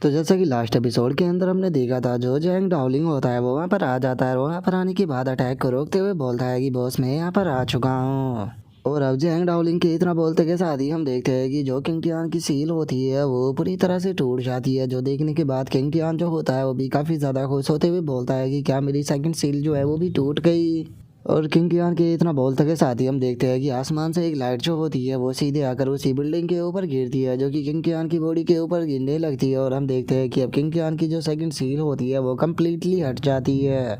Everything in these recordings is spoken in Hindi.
तो जैसा कि लास्ट एपिसोड के अंदर हमने देखा था, जो जैंग डाउलिंग होता है वो वहाँ पर आ जाता है और वहाँ पर आने के बाद अटैक को रोकते हुए बोलता है कि बॉस मैं यहाँ पर आ चुका हूँ। और अब जैंग डाउलिंग के इतना बोलते के साथ ही हम देखते हैं कि जो किंग टियान की सील होती है वो पूरी तरह से टूट जाती है, जो देखने के बाद किंग टियान जो होता है वो भी काफ़ी ज़्यादा खुश होते हुए बोलता है कि क्या मेरी सेकंड सील जो है वो भी टूट गई। और किंग कियान के इतना बोलते के साथ ही हम देखते हैं कि आसमान से एक लाइट जो होती है वो सीधे आकर उसी बिल्डिंग के ऊपर गिरती है, जो कि किंग कियान की बॉडी के ऊपर गिरने लगती है। और हम देखते हैं कि अब किंग कियान की जो सेकंड सील होती है वो कम्प्लीटली हट जाती है,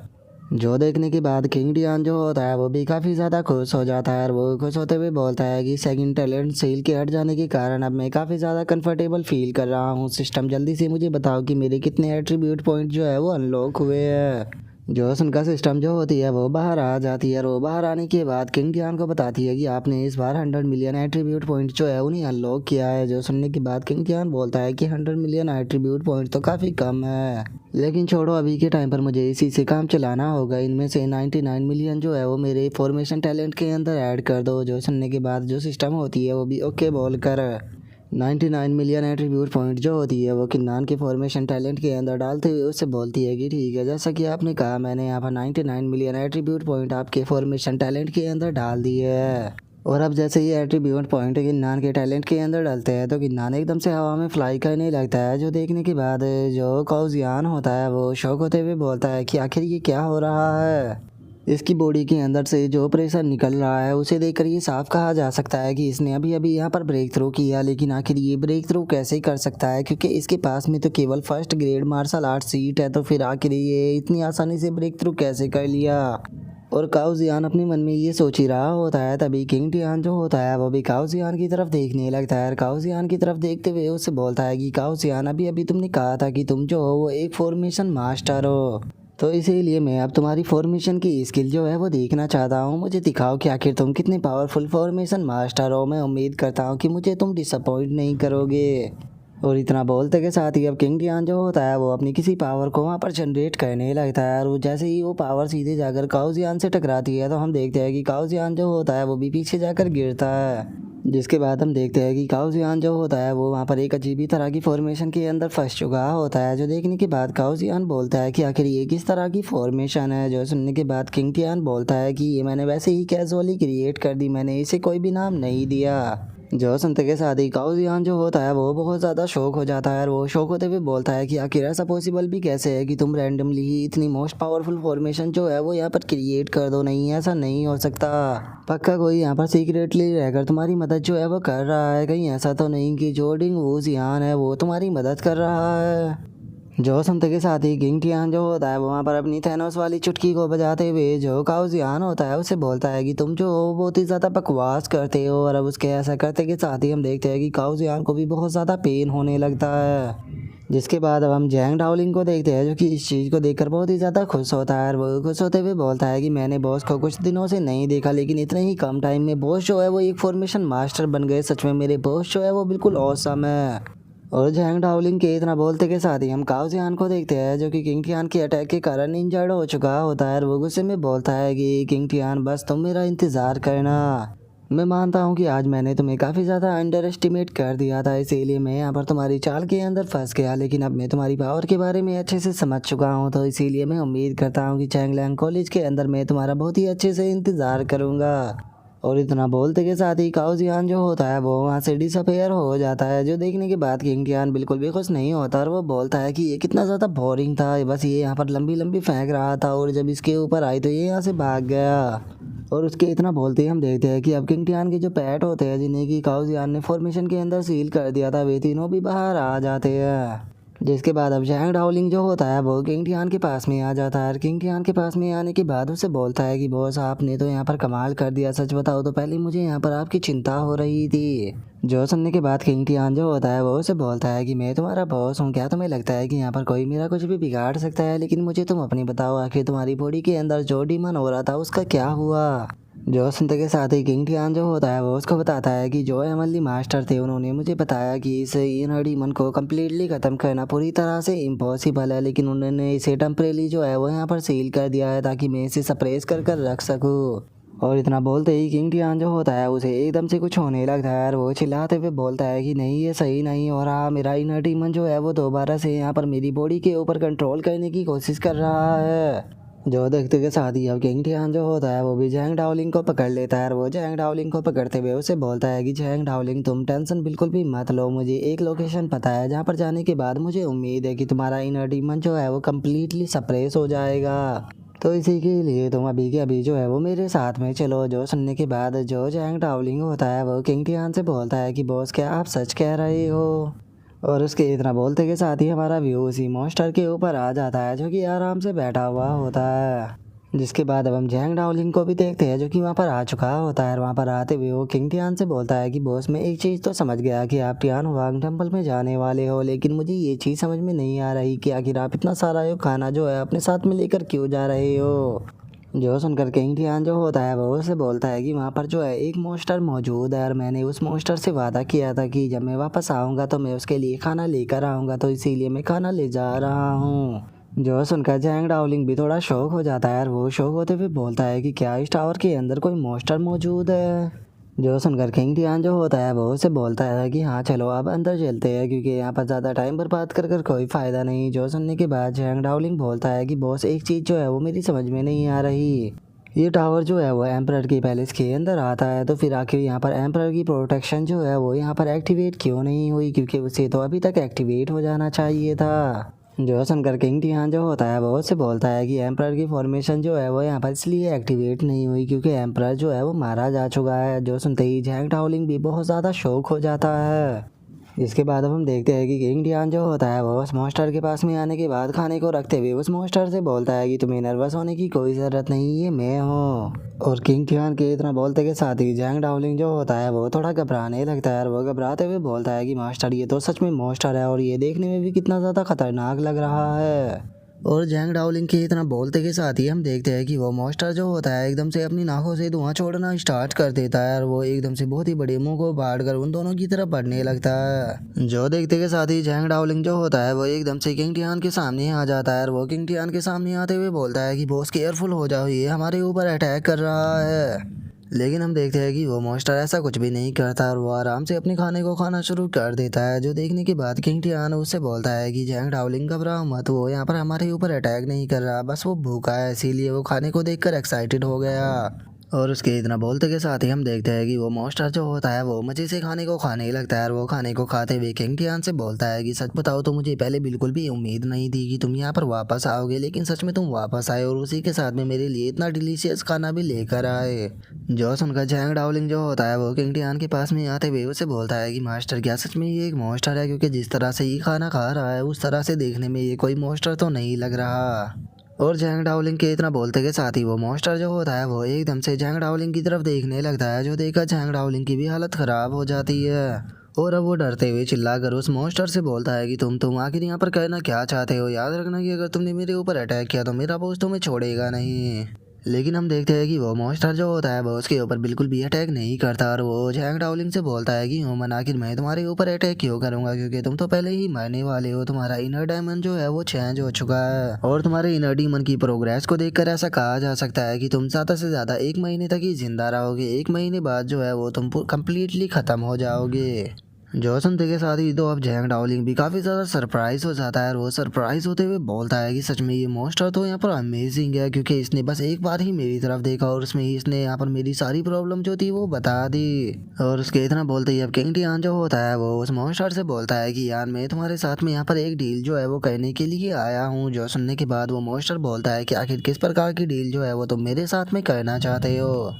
जो देखने के बाद किंग डियान जो होता है वो भी काफ़ी ज़्यादा खुश हो जाता है। और वो खुश होते हुए बोलता है कि सेकंड टैलेंट सील के हट जाने के कारण अब मैं काफ़ी ज़्यादा कंफर्टेबल फील कर रहा हूँ। सिस्टम जल्दी से मुझे बताओ कि मेरे कितने एट्रीब्यूट पॉइंट जो है वो अनलॉक हुए हैं। जो उनका सिस्टम जो होती है वो बाहर आ जाती है और वो बाहर आने के बाद किंग डियान को बताती है कि आपने इस बार 100 मिलियन एट्रीब्यूट पॉइंट जो है उन्हें अनलॉक किया है। जो सुनने के बाद किंग डियान बोलता है कि 100 मिलियन एट्रीब्यूट पॉइंट तो काफ़ी कम है, लेकिन छोड़ो अभी के टाइम पर मुझे इसी से काम चलाना होगा। इनमें से 99 मिलियन जो है वो मेरे फॉर्मेशन टैलेंट के अंदर ऐड कर दो। जो सुनने के बाद जो सिस्टम होती है वो भी ओके बोल कर 99 मिलियन एट्रीब्यूट पॉइंट जो होती है वो किन्नान के फॉर्मेशन टैलेंट के अंदर डालते हुए उससे बोलती है कि ठीक है, जैसा कि आपने कहा मैंने यहाँ पर 99 मिलियन एट्रीब्यूट पॉइंट आपके फॉर्मेशन टैलेंट के अंदर डाल दिए है। और अब जैसे ये एट्रीब्यूट पॉइंट किन्नान के टैलेंट के अंदर डालते हैं तो किन्नान एकदम से हवा में फ्लाई करने लगता है, जो देखने के बाद जो कौजियान होता है वो शौक होते हुए बोलता है कि आखिर ये क्या हो रहा है। इसकी बॉडी के अंदर से जो प्रेशर निकल रहा है उसे देखकर ये साफ कहा जा सकता है कि इसने अभी अभी यहाँ पर ब्रेक थ्रू किया, लेकिन आखिर ये ब्रेक थ्रू कैसे कर सकता है, क्योंकि इसके पास में तो केवल first grade martial art seat है, तो फिर आखिर ये इतनी आसानी से ब्रेक थ्रू कैसे कर लिया। और काउजियान अपने मन में ये सोच ही रहा होता है, तभी किंग टियान जो होता है वो भी काउजियान की तरफ देखने लगता है। काउजियान की तरफ देखते हुए उससे बोलता है कि काउजियान अभी अभी तुमने कहा था कि तुम जो हो वो एक फॉर्मेशन मास्टर हो, तो इसीलिए मैं अब तुम्हारी फॉर्मेशन की स्किल जो है वो देखना चाहता हूँ। मुझे दिखाओ कि आखिर तुम कितने पावरफुल फॉर्मेशन मास्टर हो। मैं उम्मीद करता हूँ कि मुझे तुम डिसअपॉइंट नहीं करोगे। और इतना बोलते के साथ ही अब किंग डियान जो होता है वो अपनी किसी पावर को वहाँ पर जनरेट करने लगता है, और जैसे ही वो पावर सीधे जाकर काउजियान से टकराती है तो हम देखते हैं कि काउजियान जो होता है वो भी पीछे जाकर गिरता है, जिसके बाद हम देखते हैं कि काउजियान जो होता है वो वहाँ पर एक अजीब ही तरह की फॉर्मेशन के अंदर फंस चुका होता है, जो देखने के बाद काउजियान बोलता है कि आखिर ये किस तरह की फॉर्मेशन है। जो सुनने के बाद किंग टियान बोलता है कि ये मैंने वैसे ही कैजुअली क्रिएट कर दी, मैंने इसे कोई भी नाम नहीं दिया। जो सुनते के साथ ही काउजियान जो होता है वो बहुत ज़्यादा शौक हो जाता है, और वो शौक होते हुए बोलता है कि आखिर ऐसा पॉसिबल भी कैसे है कि तुम रैंडमली ही इतनी मोस्ट पावरफुल फॉर्मेशन जो है वो यहाँ पर क्रिएट कर दो। नहीं, ऐसा नहीं हो सकता। पक्का कोई यहाँ पर सीक्रेटली रहकर तुम्हारी मदद जो है वो कर रहा है। कहीं ऐसा तो नहीं कि जो डिंग वूजियान है वो तुम्हारी मदद कर रहा है। जो सुनते के साथ ही किंग टियान जो होता है वो वहाँ पर अपनी थैनोस वाली चुटकी को बजाते हुए जो काउजियान होता है उसे बोलता है कि तुम जो हो बहुत ही ज़्यादा बकवास करते हो। और अब उसके ऐसा करते के साथ ही हम देखते हैं कि काउजियान को भी बहुत ज़्यादा पेन होने लगता है, जिसके बाद अब हम जैंग डाओलिंग को देखते हैं, जो कि इस चीज़ को देखकर बहुत ही ज़्यादा खुश होता है। और वो खुश होते हुए बोलता है कि मैंने बॉस को कुछ दिनों से नहीं देखा, लेकिन इतने ही कम टाइम में बॉस जो है वो एक फॉर्मेशन मास्टर बन गए। सच में मेरे बॉस जो है वो बिल्कुल ऑसम है। और जैंग डाओलिंग के इतना बोलते के साथ ही हम काउजियान को देखते हैं, जो कि किंग टियान के अटैक के कारण इंजर्ड हो चुका होता है। और वो गुस्से में बोलता है कि किंग टियान बस तुम मेरा इंतज़ार करना। मैं मानता हूँ कि आज मैंने तुम्हें काफ़ी ज़्यादा अंडर एस्टिमेट कर दिया था, इसीलिए मैं यहाँ पर तुम्हारी चाल के अंदर फंस गया, लेकिन अब मैं तुम्हारी पावर के बारे में अच्छे से समझ चुका हूँ, तो इसीलिए मैं उम्मीद करता हूँ कि चैंगलैंग कॉलेज के अंदर मैं तुम्हारा बहुत ही अच्छे से इंतज़ार करूँगा। और इतना बोलते के साथ ही काउजियान जो होता है वो वहाँ से डिसअपेयर हो जाता है, जो देखने के बाद किंग टियान बिल्कुल भी खुश नहीं होता। और वो बोलता है कि ये कितना ज़्यादा बोरिंग था, बस ये यहाँ पर लंबी लंबी फेंक रहा था और जब इसके ऊपर आई तो ये यहाँ से भाग गया। और उसके इतना बोलते ही हम देखते हैं कि अब किंग टियान के जो पैट होते हैं जिन्हें कि काउजियान ने फॉर्मेशन के अंदर सील कर दिया था, वे तीनों भी बाहर आ जाते हैं, जिसके बाद अब जैंग डाओलिंग जो होता है वो किंग टियान के पास में आ जाता है। किंग टियान के पास में आने के बाद उसे बोलता है कि बॉस आपने तो यहाँ पर कमाल कर दिया, सच बताओ तो पहले मुझे यहाँ पर आपकी चिंता हो रही थी। जो सुनने के बाद किंग टियान जो होता है वो उसे बोलता है कि मैं तुम्हारा बॉस हूँ, क्या तुम्हें लगता है कि यहाँ पर कोई मेरा कुछ भी बिगाड़ सकता है? लेकिन मुझे तुम अपनी बताओ, आखिर तुम्हारी बॉडी के अंदर जो डीमन हो रहा था उसका क्या हुआ? जो सुनते के साथ ही किंग टियान जो होता है वो उसको बताता है कि जो एमएलई मास्टर थे उन्होंने मुझे बताया कि इस इनर डीमन को कम्प्लीटली ख़त्म करना पूरी तरह से इम्पॉसिबल है, लेकिन उन्होंने इसे टेम्परेली जो है वो यहाँ पर सील कर दिया है ताकि मैं इसे सप्रेस कर कर रख सकूँ। और इतना बोलते ही किंग टियान जो होता है उसे एकदम से कुछ होने लगता है और वो चिल्लाते हुए बोलता है कि नहीं ये सही नहीं हो रहा, मेरा इनर डीमन जो है वो दोबारा से यहाँ पर मेरी बॉडी के ऊपर कंट्रोल करने की कोशिश कर रहा है। जो देखते के साथ ही अब किंग टियान जो होता है वो भी जैंग डाओलिंग को पकड़ लेता है और वो जैंग डाओलिंग को पकड़ते हुए उसे बोलता है कि जैंग डाओलिंग तुम टेंशन बिल्कुल भी मत लो, मुझे एक लोकेशन पता है जहाँ पर जाने के बाद मुझे उम्मीद है कि तुम्हारा इनर डीमन जो है वो कम्प्लीटली सप्रेस हो जाएगा। तो इसी के लिए तुम अभी के अभी जो है वो मेरे साथ में चलो। जो सुनने के बाद जो जैंग डाओलिंग होता है वो किंग टियान से बोलता है कि बॉस क्या आप सच कह रहे हो। और उसके इतना बोलते के साथ ही हमारा व्यू उसी मॉन्स्टर के ऊपर आ जाता है जो कि आराम से बैठा हुआ होता है। जिसके बाद अब हम जैंग डाओलिंग को भी देखते हैं जो कि वहाँ पर आ चुका होता है। और वहाँ पर आते हुए वो किंग टियान से बोलता है कि बॉस मैं एक चीज़ तो समझ गया कि आप टियान हुआंग टेम्पल में जाने वाले हो, लेकिन मुझे ये चीज़ समझ में नहीं आ रही कि आखिर आप इतना सारा ये खाना जो है अपने साथ में लेकर क्यों जा रहे हो। जो सुनकर किंग टियान जो होता है वो उसे बोलता है कि वहाँ पर जो है एक मॉन्स्टर मौजूद है और मैंने उस मॉन्स्टर से वादा किया था कि जब मैं वापस आऊँगा तो मैं उसके लिए खाना लेकर आऊँगा, तो इसीलिए मैं खाना ले जा रहा हूँ। जो सुनकर जैंग डाओलिंग भी थोड़ा शौक हो जाता है और वो शौक होते हुए बोलता है कि क्या इस टावर के अंदर कोई मॉन्स्टर मौजूद है। जो सुनकर किंग टियान जो होता है वो उसे बोलता है कि हाँ चलो अब अंदर चलते हैं क्योंकि यहाँ पर ज़्यादा टाइम बर्बाद कर कोई फ़ायदा नहीं। जो सुनने के बाद जैंग डाओलिंग बोलता है कि बॉस एक चीज़ जो है वो मेरी समझ में नहीं आ रही, ये टावर जो है वो एम्परर की पैलेस के अंदर आता है, तो फिर आखिर यहाँ पर एम्परर की प्रोटेक्शन जो है वो यहाँ पर एक्टिवेट क्यों नहीं हुई, क्योंकि उसे तो अभी तक एक्टिवेट हो जाना चाहिए था। जो सुनकर किंग टियान जो होता है वो उससे बोलता है कि एम्परर की फॉर्मेशन जो है वो यहाँ पर इसलिए एक्टिवेट नहीं हुई क्योंकि एम्परर जो है वो मारा जा चुका है। जो सुनते ही जैंग डाओलिंग भी बहुत ज़्यादा शौक हो जाता है। इसके बाद अब हम देखते हैं कि किंग टियान जो होता है वो उस मॉन्स्टर के पास में आने के बाद खाने को रखते हुए उस मॉन्स्टर से बोलता है कि तुम्हें नर्वस होने की कोई ज़रूरत नहीं, ये मैं हूँ। और किंग टियान के इतना बोलते के साथ ही जैंग डाओलिंग जो होता है वो थोड़ा घबराने लगता है और वो घबराते हुए बोलता है कि मास्टर ये तो सच में मॉन्स्टर है और ये देखने में भी कितना ज़्यादा खतरनाक लग रहा है। और जैंग डाओलिंग के इतना बोलते के साथ ही हम देखते हैं कि वो मॉन्स्टर जो होता है एकदम से अपनी नाकों से धुआं छोड़ना स्टार्ट कर देता है और वो एकदम से बहुत ही बड़े मुंह को बाढ़ कर उन दोनों की तरफ बढ़ने लगता है। जो देखते के साथ ही जैंग डाओलिंग जो होता है वो एकदम से किंग टियान के सामने आ जाता है और वो किंग टियान के सामने आते हुए बोलता है कि बॉस केयरफुल हो जाओ, ये हमारे ऊपर अटैक कर रहा है। लेकिन हम देखते हैं कि वो मॉन्स्टर ऐसा कुछ भी नहीं करता और वो आराम से अपने खाने को खाना शुरू कर देता है। जो देखने के बाद किंग टियान उससे बोलता है कि जैंग डाओलिंग घबराओ मत, वो यहाँ पर हमारे ऊपर अटैक नहीं कर रहा, बस वो भूखा है इसीलिए वो खाने को देखकर एक्साइटेड हो गया। और उसके इतना बोलते के साथ ही हम देखते हैं कि वो मॉन्स्टर जो होता है वो मजे से खाने को खाने लगता है और वो खाने को खाते हुए किंग टियान से बोलता है कि सच बताओ तो मुझे पहले बिल्कुल भी उम्मीद नहीं थी कि तुम यहाँ पर वापस आओगे, लेकिन सच में तुम वापस आए और उसी के साथ में मेरे लिए इतना डिलीशियस खाना भी लेकर आए। जो सुनकर जैंग डाओलिंग जो होता है वो किंग टियान के पास में आते हुए उसे बोलता है कि मास्टर क्या सच में ये एक मॉन्स्टर है, क्योंकि जिस तरह से ये खाना खा रहा है उस तरह से देखने में ये कोई मॉन्स्टर तो नहीं लग रहा। और जैंग डाओलिंग के इतना बोलते के साथ ही वो मॉन्स्टर जो होता है वो एकदम से जैंग डाओलिंग की तरफ देखने लगता है। जो देखकर जैंग डाओलिंग की भी हालत ख़राब हो जाती है और अब वो डरते हुए चिल्लाकर उस मॉन्स्टर से बोलता है कि तुम आखिर यहाँ पर कहना क्या चाहते हो, याद रखना कि अगर तुमने मेरे ऊपर अटैक किया तो मेरा बॉस तुम्हें छोड़ेगा नहीं। लेकिन हम देखते हैं कि वो मॉन्स्टर जो होता है वो उसके ऊपर बिल्कुल भी अटैक नहीं करता और वो जैंग डाओलिंग से बोलता है कि ह्यूमन आखिर मैं तुम्हारे ऊपर अटैक क्यों करूंगा, क्योंकि तुम तो पहले ही मरने वाले हो, तुम्हारा इनर डायमंड जो है वो चेंज हो चुका है और तुम्हारे इनर डीमन की प्रोग्रेस को देखकर ऐसा कहा जा सकता है कि तुम ज़्यादा से ज़्यादा 1 महीने तक ही जिंदा रहोगे, 1 महीने बाद जो है वो तुम कम्प्लीटली ख़त्म हो जाओगे। जो सुनते के साथ ही तो अब जैंग डाओलिंग भी काफ़ी ज़्यादा सरप्राइज हो जाता है और वो सरप्राइज होते हुए बोलता है कि सच में ये मॉन्स्टर तो यहाँ पर अमेजिंग है, क्योंकि इसने बस एक बार ही मेरी तरफ देखा और उसमें ही इसने यहाँ पर मेरी सारी प्रॉब्लम जो थी वो बता दी। और उसके इतना बोलते ही अब किंग टियान जो होता है वो उस मॉन्स्टर से बोलता है कि यार मैं तुम्हारे साथ में यहाँ पर एक डील जो है वो करने के लिए आया हूँ। जो सुनने के बाद वो मॉन्स्टर बोलता है कि आखिर किस प्रकार की डील जो है वो तुम मेरे साथ में करना चाहते हो।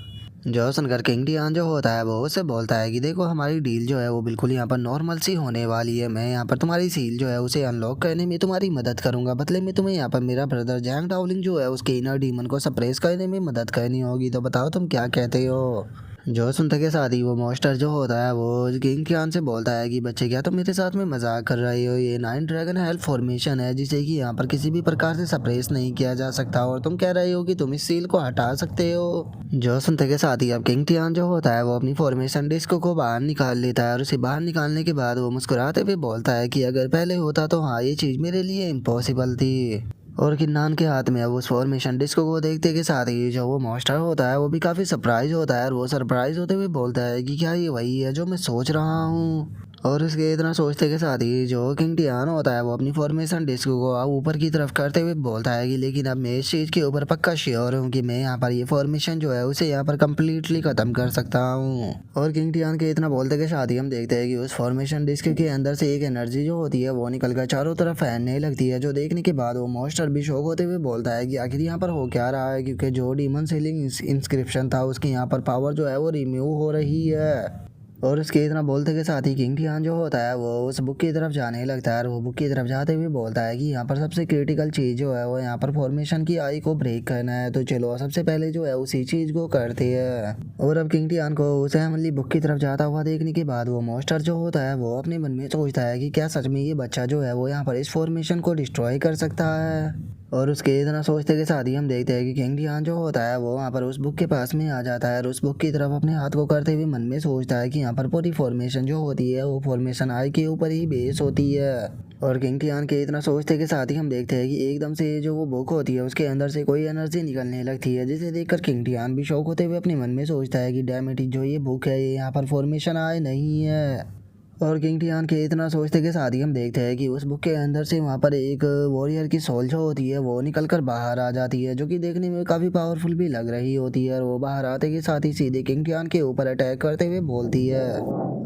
जो सुनकर किंग टियान जो होता है वो उससे बोलता है कि देखो हमारी डील जो है वो बिल्कुल यहाँ पर नॉर्मल सी होने वाली है, मैं यहाँ पर तुम्हारी सील जो है उसे अनलॉक करने में तुम्हारी मदद करूंगा, बदले में तुम्हें यहाँ पर मेरा ब्रदर जैंग डाओलिंग जो है उसके इनर डीमन को सप्रेस करने में मदद करनी होगी, तो बताओ तुम क्या कहते हो। जो सुनते के साथ ही वो मॉन्स्टर जो होता है वो किंग टियान से बोलता है कि बच्चे क्या तुम मेरे साथ में मजाक कर रहे हो, ये 9 ड्रैगन हेल्प फॉर्मेशन है जिसे कि यहाँ पर किसी भी प्रकार से सप्रेस नहीं किया जा सकता और तुम कह रहे हो कि तुम इस सील को हटा सकते हो। जो सुनते के साथ ही अब किंग टियान जो होता है वो अपनी फॉर्मेशन डिस्क को बाहर निकाल लेता है और उसे बाहर निकालने के बाद वो मुस्कुराते हुए बोलता है कि अगर पहले होता तो हाँ ये चीज़ मेरे लिए इम्पॉसिबल थी। और किन्नान के हाथ में अब उस फॉर्मेशन डिस्क को देखते के साथ ही जो वो मॉन्स्टर होता है वो भी काफ़ी सरप्राइज होता है और वो सरप्राइज होते हुए बोलता है कि क्या ये वही है जो मैं सोच रहा हूँ। और उसके इतना सोचते के साथ ही जो किंग टियान होता है वो अपनी फॉर्मेशन डिस्क को अब ऊपर की तरफ करते हुए बोलता है कि लेकिन अब मैं इस चीज़ के ऊपर पक्का श्योर हूँ कि मैं यहाँ पर ये फॉर्मेशन जो है उसे यहाँ पर कम्प्लीटली ख़त्म कर सकता हूँ। और किंग टियान के इतना बोलते के साथ ही हम देखते हैं कि उस फॉर्मेशन डिस्क के अंदर से एक एनर्जी जो होती है वो निकल कर चारों तरफ फैलने लगती है, जो देखने के बाद वो मॉन्स्टर भी शौक होते हुए बोलता है कि आखिर यहाँ पर हो क्या रहा है, क्योंकि जो डीमन सीलिंग इंस्क्रिप्शन था उसकी यहाँ पर पावर जो है वो रिमूव हो रही है। और उसके इतना बोलते के साथ ही किंग टियान जो होता है वो उस बुक की तरफ जाने लगता है और वो बुक की तरफ जाते हुए बोलता है कि यहाँ पर सबसे क्रिटिकल चीज़ जो है वो यहाँ पर फॉर्मेशन की आई को ब्रेक करना है, तो चलो सबसे पहले जो है उसी चीज़ को करते हैं। और अब किंग टियान को उस हेमनली बुक की तरफ जाता हुआ देखने के बाद वो मॉन्स्टर जो होता है वो अपने मन में सोचता है कि क्या सच में ये बच्चा जो है वो यहाँ पर इस फॉर्मेशन को डिस्ट्रॉय कर सकता है। और उसके इतना सोचते के साथ ही हम देखते हैं कि किंग टियान जो होता है वो वहाँ पर उस बुक के पास में आ जाता है और उस बुक की तरफ अपने हाथ को करते हुए मन में सोचता है कि यहाँ पर पूरी फॉर्मेशन जो होती है वो फॉर्मेशन आई के ऊपर ही बेस होती है। और किंग टियान के इतना सोचते के साथ ही हम देखते हैं कि एकदम से जो वो बुक होती है उसके अंदर से कोई एनर्जी निकलने लगती है, जिसे देखकर किंग टियान भी शौक होते हुए अपने मन में सोचता है कि डैम इट, जो ये बुक है ये यहाँ पर फॉर्मेशन आए नहीं है। और किंग टियान के इतना सोचते के साथ ही हम देखते हैं कि उस बुक के अंदर से वहाँ पर एक वॉरियर की सोल जो होती है वो निकल कर बाहर आ जाती है, जो कि देखने में काफ़ी पावरफुल भी लग रही होती है। और वो बाहर आते के साथ ही सीधे किंग टियान के ऊपर अटैक करते हुए बोलती है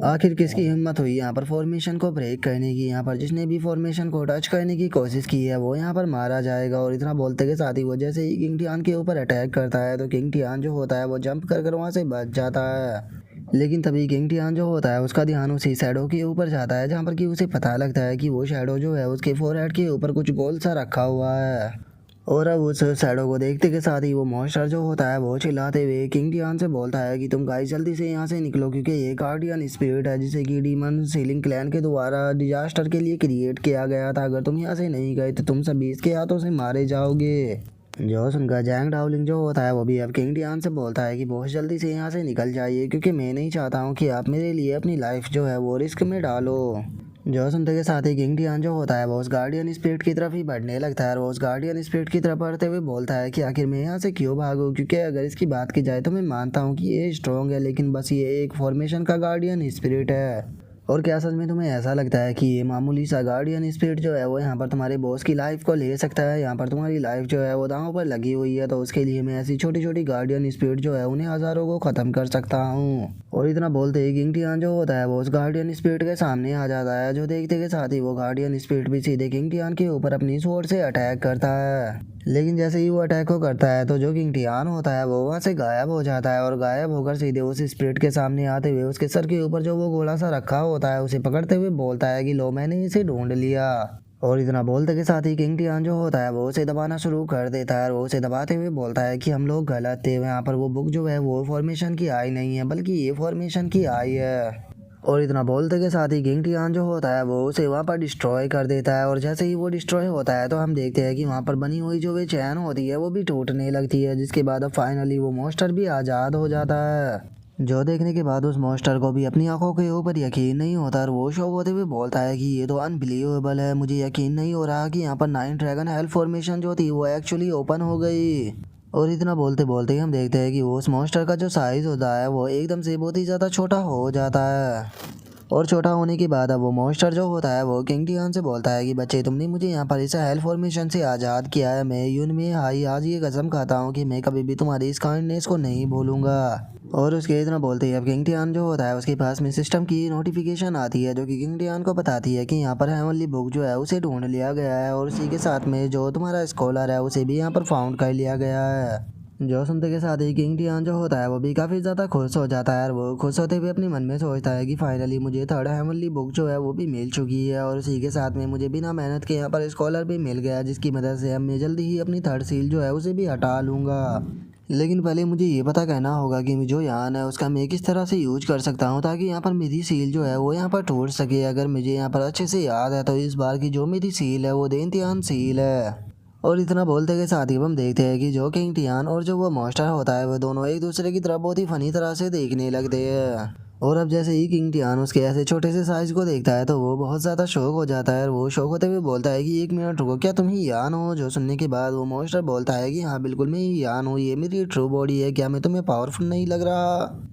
आखिर किसकी हिम्मत हुई यहाँ पर फॉर्मेशन को ब्रेक करने की, यहाँ पर जिसने भी फॉर्मेशन को टच करने की कोशिश की है वो यहाँ पर मारा जाएगा। और इतना बोलते के साथ ही वो जैसे ही किंग टियान के ऊपर अटैक करता है तो किंग टियान जो होता है वो जंप कर वहाँ से बच जाता है। लेकिन तभी किंग टियान जो होता है उसका ध्यान उसी शैडो के ऊपर जाता है, जहाँ पर कि उसे पता लगता है कि वो शैडो जो है उसके फोरहेड के ऊपर कुछ गोल सा रखा हुआ है। और अब उस शैडो को देखते के साथ ही वो मॉन्स्टर जो होता है वो चिल्लाते हुए किंग टियान से बोलता है कि तुम गाइस जल्दी से यहाँ से निकलो, क्योंकि ये गार्डियन स्पिरिट है जिसे कि डीमन सीलिंग क्लैन के द्वारा डिजास्टर के लिए क्रिएट किया गया था। अगर तुम यहाँ से नहीं गए तो तुम सभी इसके हाथों से मारे जाओगे। जो सुनकर जैंग डाउलिंग जो होता है वो भी अब किंग टियान से बोलता है कि बहुत जल्दी से यहाँ से निकल जाइए, क्योंकि मैं नहीं चाहता हूँ कि आप मेरे लिए अपनी लाइफ जो है वो रिस्क में डालो। जो सुनते के साथ ही किंग टियान जो होता है वो उस गार्डियन स्पिरिट की तरफ ही बढ़ने लगता है और वो उस गार्डियन स्पिरिट की तरफ बढ़ते हुए बोलता है कि आखिर मैं यहाँ से क्यों भागूं, क्योंकि अगर इसकी बात की जाए तो मैं मानता हूँ कि ये स्ट्रॉन्ग है, लेकिन बस ये एक फॉर्मेशन का गार्डियन स्पिरिट है। और क्या सच में तुम्हें ऐसा लगता है कि ये मामूली सा गार्डियन स्पिरिट जो है वो यहाँ पर तुम्हारे बॉस की लाइफ को ले सकता है? यहाँ पर तुम्हारी लाइफ जो है वो दांव पर लगी हुई है, तो उसके लिए मैं ऐसी छोटी छोटी गार्डियन स्पिरिट जो है उन्हें हज़ारों को ख़त्म कर सकता हूँ। और इतना बोलते ही किंग टियान जो होता है वो उस गार्डियन स्पिरिट के सामने आ जाता है, जो देखते के साथ ही वो गार्डियन स्पिरिट भी सीधे किंग टियान के ऊपर अपनी स्वॉर्ड से अटैक करता है। लेकिन जैसे ही वो अटैक को करता है तो जो किंग टियान होता है वो वहाँ से गायब हो जाता है और गायब होकर सीधे उस स्पिरिट के सामने आते हुए उसके सर के ऊपर जो वो गोला सा रखा होता है उसे पकड़ते हुए बोलता है कि लो मैंने इसे ढूंढ लिया। और इतना बोलते के साथ ही किंग टियान जो होता है वो उसे दबाना शुरू कर देता है और वो उसे दबाते हुए बोलता है कि हम लोग गलत थे, यहाँ पर वो बुक जो है वो फॉर्मेशन की आई नहीं है बल्कि ये फॉर्मेशन की आई है। और इतना बोलते के साथ ही किंग टियान जो होता है वो उसे वहाँ पर डिस्ट्रॉय कर देता है और जैसे ही वो डिस्ट्रॉय होता है तो हम देखते हैं कि वहाँ पर बनी हुई जो वे चैन होती है वो भी टूटने लगती है, जिसके बाद अब फाइनली वो मॉन्स्टर भी आज़ाद हो जाता है। जो देखने के बाद उस मॉन्स्टर को भी अपनी आंखों के ऊपर यकीन नहीं होता और वो शो होते हुए बोलता है कि ये तो अनबिलीवेबल है, मुझे यकीन नहीं हो रहा कि यहाँ पर 9 ड्रैगन हेल फॉर्मेशन जो थी वो एक्चुअली ओपन हो गई। और इतना बोलते बोलते ही हम देखते हैं कि वो उस मॉन्स्टर का जो साइज होता है वो एकदम से बहुत ही ज़्यादा छोटा हो जाता है। और छोटा होने के बाद अब वो मॉन्स्टर जो होता है वो किंग टियान से बोलता है कि बच्चे तुमने मुझे यहाँ पर इस हेल फॉर्मेशन से आज़ाद किया है, मैं यून में हाई आज ये कसम खाता हूँ कि मैं कभी भी तुम्हारी इस काइंडनेस को नहीं भूलूंगा। और उसके इतना बोलते ही अब किंग टियान जो होता है उसके पास में सिस्टम की नोटिफिकेशन आती है, जो कि किंग टियान को बताती है कि यहाँ पर हेवनली बुक जो है उसे ढूंढ लिया गया है और उसी के साथ में जो तुम्हारा स्कॉलर है उसे भी यहाँ पर फाउंड कर लिया गया है। जो सुनते के साथ ही किंग टियान जो होता है वो भी काफ़ी ज़्यादा खुश हो जाता है और वो खुश होते हुए अपने मन में सोचता है कि फाइनली मुझे थर्ड हेवनली बुक जो है वो भी मिल चुकी है और उसी के साथ में मुझे बिना मेहनत के यहाँ पर स्कॉलर भी मिल गया, जिसकी मदद से अब मैं जल्दी ही अपनी थर्ड सील जो है उसे भी हटा लूँगा। लेकिन पहले मुझे ये पता कहना होगा कि जो यान है उसका मैं किस तरह से यूज कर सकता हूँ ताकि यहाँ पर मेरी सील जो है वो यहाँ पर टूट सके। अगर मुझे यहाँ पर अच्छे से याद है तो इस बार की जो मेरी सील है वो देंतियान सील है। और इतना बोलते के साथ ही हम देखते हैं कि जो किंग टियान और जो वो मॉन्स्टर होता है वो दोनों एक दूसरे की तरफ बहुत ही फनी तरह से देखने लगते हैं। और अब जैसे ही किंग टियान उसके ऐसे छोटे से साइज को देखता है तो वो बहुत ज़्यादा शौक हो जाता है और वो शौक होते हुए बोलता है कि 1 मिनट रुको, क्या तुम ही यान हो? जो सुनने के बाद वो मॉन्स्टर बोलता है कि हाँ बिल्कुल मैं ही यान हूँ, ये मेरी ट्रू बॉडी है, क्या मैं तुम्हें पावरफुल नहीं लग रहा?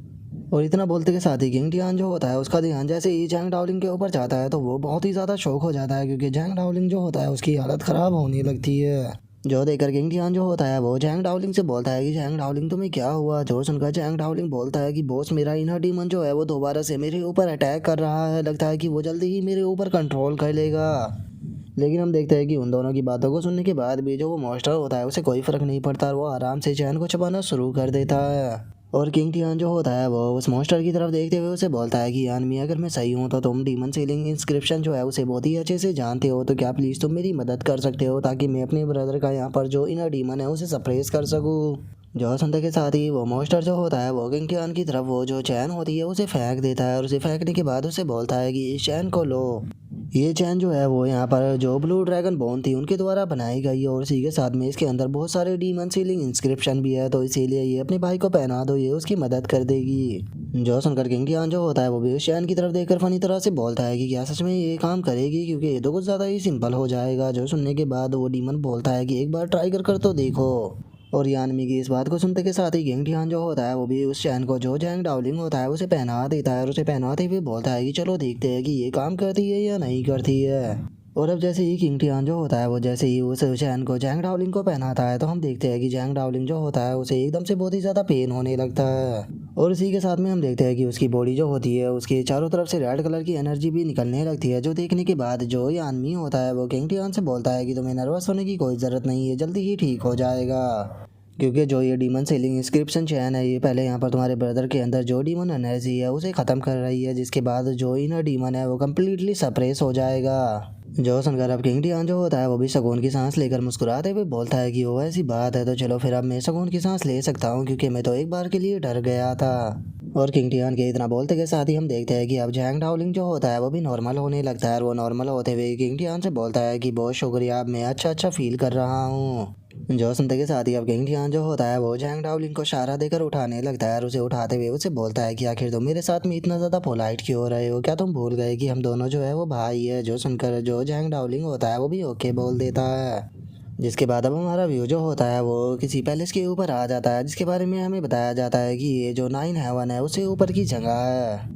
और इतना बोलते के साथ ही किंग टियान जो होता है उसका ध्यान जैसे ही जैंग डाओलिंग के ऊपर जाता है तो वो बहुत ही ज़्यादा शौक हो जाता है, क्योंकि जैंग डाओलिंग जो होता है उसकी हालत ख़राब होने लगती है। जो देखकर किंग टियान जो होता है वो जैंग डाओलिंग से बोलता है कि जैंग डाओलिंग तुम्हें क्या हुआ? जो सुनकर जैंग डाओलिंग बोलता है कि बॉस मेरा इनर डीमन जो है वो दोबारा से मेरे ऊपर अटैक कर रहा है, लगता है कि वो जल्दी ही मेरे ऊपर कंट्रोल कर लेगा। लेकिन हम देखते हैं कि उन दोनों की बातों को सुनने के बाद भी जो वो मॉन्स्टर होता है उसे कोई फर्क नहीं पड़ता और वो आराम से चैन को चबाना शुरू कर देता है। और किंग टियान जो होता है वो उस मॉन्स्टर की तरफ देखते हुए उसे बोलता है कि यानमी अगर मैं सही हूँ तो तुम डीमन सीलिंग इंस्क्रिप्शन जो है उसे बहुत ही अच्छे से जानते हो, तो क्या प्लीज़ तुम मेरी मदद कर सकते हो ताकि मैं अपने ब्रदर का यहाँ पर जो इनर डीमन है उसे सप्रेस कर सकूँ। जो सुनते के साथ ही वो मॉन्स्टर जो होता है वो किंग टियान की तरफ वो जो चैन होती है उसे फेंक देता है और उसे फेंकने के बाद उसे बोलता है कि इस चैन को लो। ये चैन जो है वो यहाँ पर जो ब्लू ड्रैगन बोन थी उनके द्वारा बनाई गई है और इसी के साथ में इसके अंदर बहुत सारे डीमन सीलिंग इंस्क्रिप्शन भी है, तो इसीलिए ये अपने भाई को पहना दो, ये उसकी मदद कर देगी। जो सुनकर किंग टियान जो होता है वो भी उस चैन की तरफ देखकर फनी तरह से बोलता है कि क्या सच में ये काम करेगी, क्योंकि ये तो कुछ ज़्यादा ही सिंपल हो जाएगा। जो सुनने के बाद वो डीमन बोलता है कि एक बार ट्राई कर तो देखो। और यानमी की इस बात को सुनते के साथ ही किंग टियान जो होता है वो भी उस चैन को जो जैंग डाओलिंग होता है उसे पहना देता है और उसे पहनाते हुए बोलता है कि चलो देखते हैं कि ये काम करती है या नहीं करती है। और अब जैसे ही किंग टियान जो होता है वो जैसे ही उस चैन को जैंग डाओलिंग को पहनाता है तो हम देखते हैं कि जैंग डाओलिंग जो होता है उसे एकदम से बहुत ही ज़्यादा पेन होने लगता है। और इसी के साथ में हम देखते हैं कि उसकी बॉडी जो होती है उसके चारों तरफ से रेड कलर की एनर्जी भी निकलने लगती है, जो देखने के बाद जो यानमी होता है वो किंग टियान से बोलता है कि तुम्हें नर्वस होने की कोई ज़रूरत नहीं है, जल्दी ही ठीक हो जाएगा। क्योंकि जो ये डीमन सेलिंग इंस्क्रिप्शन चैन है ये पहले यहाँ पर तुम्हारे ब्रदर के अंदर जो डीमन एनर्जी है उसे ख़त्म कर रही है, जिसके बाद जो इनर डीमन है वो कम्प्लीटली सप्रेस हो जाएगा। जो सुनकर अब किंग टियान जो होता है वो भी सुकून की सांस लेकर मुस्कुराते हुए बोलता है कि वो ऐसी बात है तो चलो फिर अब मैं सुकून की सांस ले सकता हूँ, क्योंकि मैं तो एक बार के लिए डर गया था। और किंग टियान के इतना बोलते के साथ ही हम देखते हैं कि अब जैंग डाओलिंग जो होता है वो भी नॉर्मल होने लगता है और वो नॉर्मल होते हुए किंग टियान से बोलता है कि बहुत शुक्रिया, अब मैं अच्छा फील कर रहा हूँ। जो सुनते के साथ ही अब किंग टियान जो होता है वो जैंग डाओलिंग को इशारा देकर उठाने लगता है और उसे उठाते हुए उसे बोलता है कि आखिर तुम मेरे साथ में इतना ज़्यादा पोलाइट क्यों हो रहे हो? क्या तुम भूल गए कि हम दोनों जो है वो भाई है? जो सुनकर जो जैंग डाओलिंग होता है वो भी ओके बोल देता है। जिसके बाद अब हमारा व्यू जो होता है वो किसी पैलेस के ऊपर आ जाता है, जिसके बारे में हमें बताया जाता है कि ये जो 9 हेवन है उससे ऊपर की जगह है।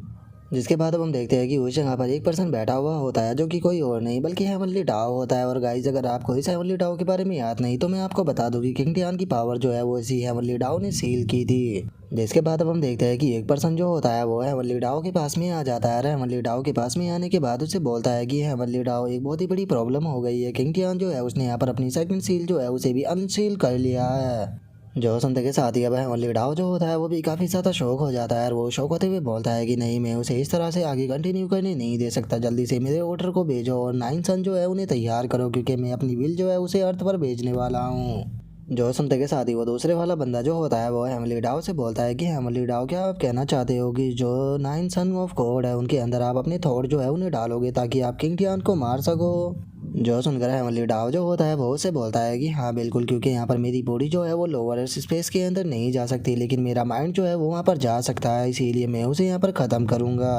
जिसके बाद अब हम देखते हैं कि उस जगह पर एक पर्सन बैठा हुआ होता है जो कि कोई और नहीं बल्कि हेवनली डाओ होता है। और गाइस अगर आपको इस हेवनली डाओ के बारे में याद नहीं तो मैं आपको बता दूं कि किंग टियान की पावर जो है वो इसी हेवनली डाओ ने सील की थी। जिसके बाद अब हम देखते हैं कि एक पर्सन जो होता है वो हेवनली डाओ के पास में आ जाता है और हेवनली डाओ के पास में आने के बाद उसे बोलता है कि हेवनली डाओ एक बहुत ही बड़ी प्रॉब्लम हो गई है, किंग टियान जो है उसने यहाँ पर अपनी सेकंड सील जो है उसे भी अनसील कर लिया है। जो सुनते के साथ ही अब ओनली डाओ जो होता है वो भी काफ़ी ज़्यादा शौक हो जाता है और वो शौक होते हुए बोलता है कि नहीं, मैं उसे इस तरह से आगे कंटिन्यू करने नहीं दे सकता, जल्दी से मेरे ऑर्डर को भेजो और 9 सन जो है उन्हें तैयार करो, क्योंकि मैं अपनी विल जो है उसे अर्थ पर भेजने वाला हूँ। जो सुनते के साथ ही वो दूसरे वाला बंदा जो होता है वो हेमली डाओ से बोलता है कि हेमली डाओ क्या आप कहना चाहते हो कि जो 9 सन ऑफ गॉड है उनके अंदर आप अपने थॉट जो है उन्हें डालोगे ताकि आप किंग टियान को मार सको? जो सुनकर हेमली डाओ जो होता है वो उसे बोलता है कि हाँ बिल्कुल, क्योंकि यहाँ पर मेरी बॉडी जो है वो लोअर स्पेस के अंदर नहीं जा सकती, लेकिन मेरा माइंड जो है वो वहाँ पर जा सकता है, इसीलिए मैं उसे यहाँ पर ख़त्म करूँगा।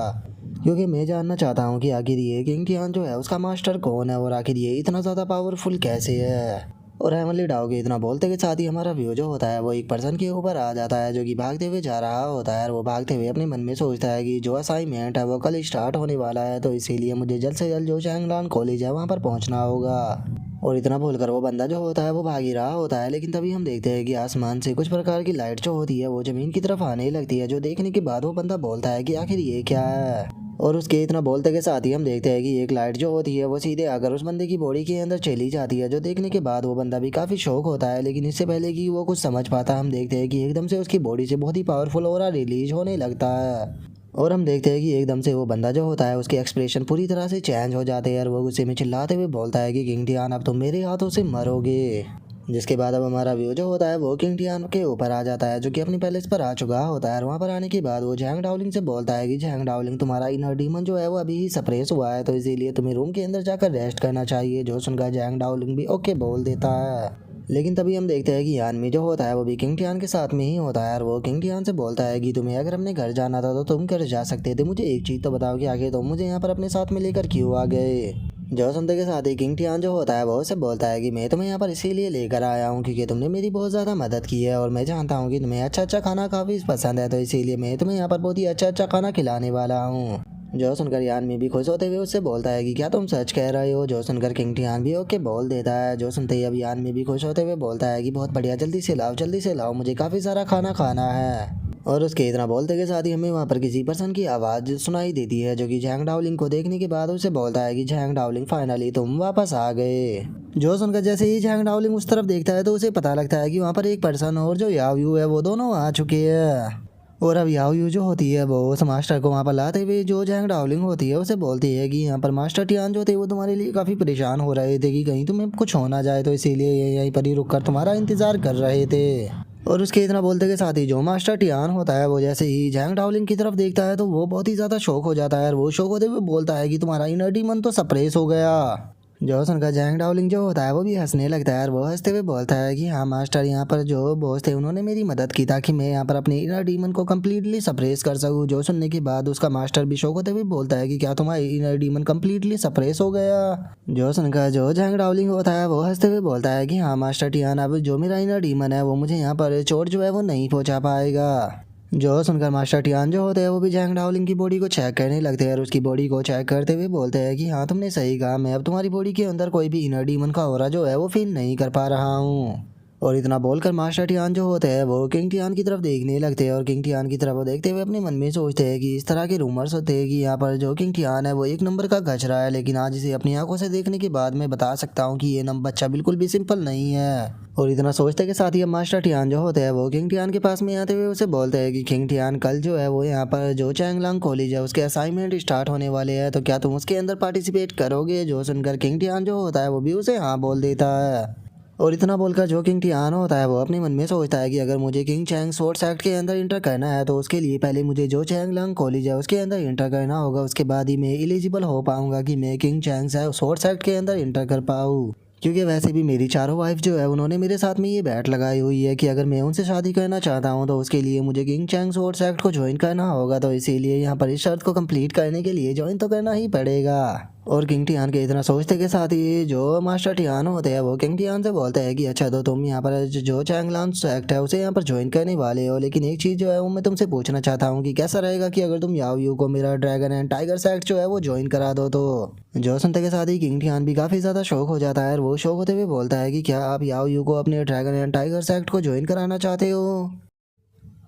क्योंकि मैं जानना चाहता हूँ कि आखिर ये किंग टियान जो है उसका मास्टर कौन है और आखिर ये इतना ज़्यादा पावरफुल कैसे है। और हेमली डाओ के इतना बोलते के साथ ही हमारा व्यू जो होता है वो एक पर्सन के ऊपर आ जाता है जो कि भागते हुए जा रहा होता है और वो भागते हुए अपने मन में सोचता है कि जो असाइनमेंट है वो कल स्टार्ट होने वाला है, तो इसीलिए मुझे जल्द से जल्द जो चैंगलान कॉलेज है वहाँ पर पहुँचना होगा। और इतना बोलकर वो बंदा जो होता है वो भाग ही रहा होता है, लेकिन तभी हम देखते हैं कि आसमान से कुछ प्रकार की लाइट जो होती है वो ज़मीन की तरफ आने लगती है, जो देखने के बाद वो बंदा बोलता है कि आखिर ये क्या है। और उसके इतना बोलते के साथ ही हम देखते हैं कि एक लाइट जो होती है वो सीधे आकर उस बंदे की बॉडी के अंदर चली जाती है, जो देखने के बाद वो बंदा भी काफ़ी शौक होता है। लेकिन इससे पहले कि वो कुछ समझ पाता हम देखते हैं कि एकदम से उसकी बॉडी से बहुत ही पावरफुल ऑरा रिलीज होने लगता है। और हम देखते हैं कि एकदम से वो बंदा जो होता है उसके एक्सप्रेशन पूरी तरह से चेंज हो जाते हैं और वो गुस्से में चिल्लाते हुए बोलता है कि किंग टियान अब तुम मेरे हाथों से मरोगे। जिसके बाद अब हमारा व्यू जो होता है वो किंग टियान के ऊपर आ जाता है जो कि अपनी पैलेस पर आ चुका होता है। और वहाँ पर आने के बाद वो जैंग डाओलिंग से बोलता है कि जैंग डाओलिंग तुम्हारा इनर डीमन जो है वो अभी ही सप्रेस हुआ है, तो इसीलिए तुम्हें रूम के अंदर जाकर रेस्ट करना चाहिए। जो सुनकर जैंग डाओलिंग भी ओके बोल देता है। लेकिन तभी हम देखते हैं कि यानमी जो होता है वो भी किंग टियान के साथ में ही होता है और वो किंग टियान से बोलता है कि तुम्हें अगर अपने घर जाना था तो तुम घर जा सकते थे, मुझे एक चीज़ तो बताओ कि आगे तुम मुझे यहाँ पर अपने साथ में लेकर क्यों आ गए। जो सुनते के साथ ही किंग टियान जो होता है वो उसे बोलता है कि मैं तुम्हें यहाँ पर इसीलिए लेकर आया हूँ क्योंकि तुमने मेरी बहुत ज़्यादा मदद की है और मैं जानता हूँ कि तुम्हें अच्छा अच्छा खाना काफ़ी पसंद है, तो इसीलिए मैं तुम्हें यहाँ पर बहुत ही अच्छा अच्छा खाना खिलाने वाला हूँ। जो सुनकर यानमी भी खुश होते हुए उससे बोलता है कि क्या तुम सच कह रहे हो। जो सुनकर किंग टियान भी ओके बोल देता है। जो सुनते ही अब यानमी भी खुश होते हुए बोलता है कि बहुत बढ़िया, जल्दी से लाओ, मुझे काफ़ी सारा खाना खाना है। और उसके इतना बोलते के साथ ही हमें वहाँ पर किसी पर्सन की आवाज़ सुनाई देती है जो कि झैंग डाओलिंग को देखने के बाद उसे बोलता है कि झैंग डाओलिंग फाइनली तुम वापस आ गए। जो सुनकर जैसे ही झैंग डाओलिंग उस तरफ देखता है तो उसे पता लगता है कि वहाँ पर एक पर्सन और जो याओ यू है वो दोनों आ चुके हैं। और अब याओ यू जो होती है वो उस मास्टर को वहाँ पर लाते हुए जो झैंग डाओलिंग होती है उसे बोलती है कि यहाँ पर मास्टर टियान जो थे वो तुम्हारे लिए काफ़ी परेशान हो रहे थे कि कहीं तुम्हें कुछ हो ना जाए, तो इसीलिए ये यहीं पर ही रुक कर तुम्हारा इंतज़ार कर रहे थे। और उसके इतना बोलते के साथ ही जो मास्टर टियान होता है वो जैसे ही झैंग डाओलिंग की तरफ देखता है तो वो बहुत ही ज़्यादा शौक हो जाता है और वो शौक होते हुए बोलता है कि तुम्हारा इनर डीमन तो सप्रेस हो गया। जो सुनकर झैंग डाओलिंग जो होता है वो भी हंसने लगता है और वो हंसते हुए बोलता है कि हाँ मास्टर, यहाँ पर जो बॉस थे उन्होंने मेरी मदद की ताकि मैं यहाँ पर अपने इनर डीमन को कम्प्लीटली सप्रेस कर सकूँ। जो सुनने के बाद उसका मास्टर भी शौक होते हुए बोलता है कि क्या तुम्हारा इनर डीमन कम्प्लीटली सप्रेस हो गया। जो सुनकर जो झैंग डाओलिंग होता है वो हंसते हुए बोलता है कि हाँ मास्टर टियान, अब जो मेरा इनर डीमन है वो मुझे यहाँ पर चोट जो है वो नहीं पहुँचा पाएगा। जो सुनकर मास्टर टियान जो होते हैं वो भी झैंग डाओलिंग की बॉडी को चेक करने लगते हैं और उसकी बॉडी को चेक करते हुए बोलते हैं कि हाँ तुमने सही कहा, मैं अब तुम्हारी बॉडी के अंदर कोई भी इनर डीमन का ऑरा जो है वो फील नहीं कर पा रहा हूँ। और इतना बोलकर मास्टर टियान जो होते हैं वो किंग टियान की तरफ देखने लगते हैं और किंग टियान की तरफ देखते हुए अपने मन में सोचते हैं कि इस तरह के रूमर्स होते हैं कि यहाँ पर जो किंग टियान है वो एक नंबर का गजरा है, लेकिन आज इसे अपनी आंखों से देखने के बाद मैं बता सकता हूँ कि ये नम बच्चा बिल्कुल भी सिंपल नहीं है। और इतना सोचते के साथ ही अब मास्टर टियान जो होते हैं वो किंग टियान के पास में आते हुए उसे बोलते हैं कि किंग टियान, कल जो है वो यहाँ पर जो चैंगलांग कॉलेज है उसके असाइनमेंट स्टार्ट होने वाले हैं, तो क्या तुम उसके अंदर पार्टिसिपेट करोगे। जो सुनकर किंग टियान जो होता है वो भी उसे हाँ बोल देता है। और इतना बोलकर जो किंग टियान होता है वो अपने मन में सोचता है कि अगर मुझे किंग चैंग स्पोर्ट्स एक्ट के अंदर इंटर करना है तो उसके लिए पहले मुझे जो चैंगलांग कॉलेज है उसके अंदर इंटर करना होगा, उसके बाद ही मैं एलिजिबल हो पाऊंगा कि मैं किंग चैंग स्पोर्ट्स एक्ट के अंदर इंटर कर पाऊँ। क्योंकि वैसे भी मेरी चारों वाइफ जो है उन्होंने मेरे साथ में ये बैट लगाई हुई है कि अगर मैं उनसे शादी करना चाहता हूँ तो उसके लिए मुझे किंग चैंग स्पोर्ट्स एक्ट को ज्वाइन करना होगा, तो इसीलिए यहाँ पर इस शर्त को कंप्लीट करने के लिए ज्वाइन तो करना ही पड़ेगा। और किंग टियान के इतना सोचते के साथ ही जो मास्टर टियान होते हैं वो किंग टियान से बोलते हैं कि अच्छा तो तुम यहाँ पर जो चैंगलांग सेक्ट है उसे यहाँ पर ज्वाइन करने वाले हो, लेकिन एक चीज़ जो है वो मैं तुमसे पूछना चाहता हूँ कि कैसा रहेगा कि अगर तुम याओ यू को मेरा ड्रैगन एंड टाइगर सेक्ट जो है वो ज्वाइन करा दो। तो जो सुनते के साथ ही किंग टियान भी काफ़ी ज़्यादा शौक हो जाता है और वो शौक होते हुए बोलता है कि क्या आप याओ यू को अपने ड्रैगन एंड टाइगर सेक्ट को ज्वाइन कराना चाहते हो।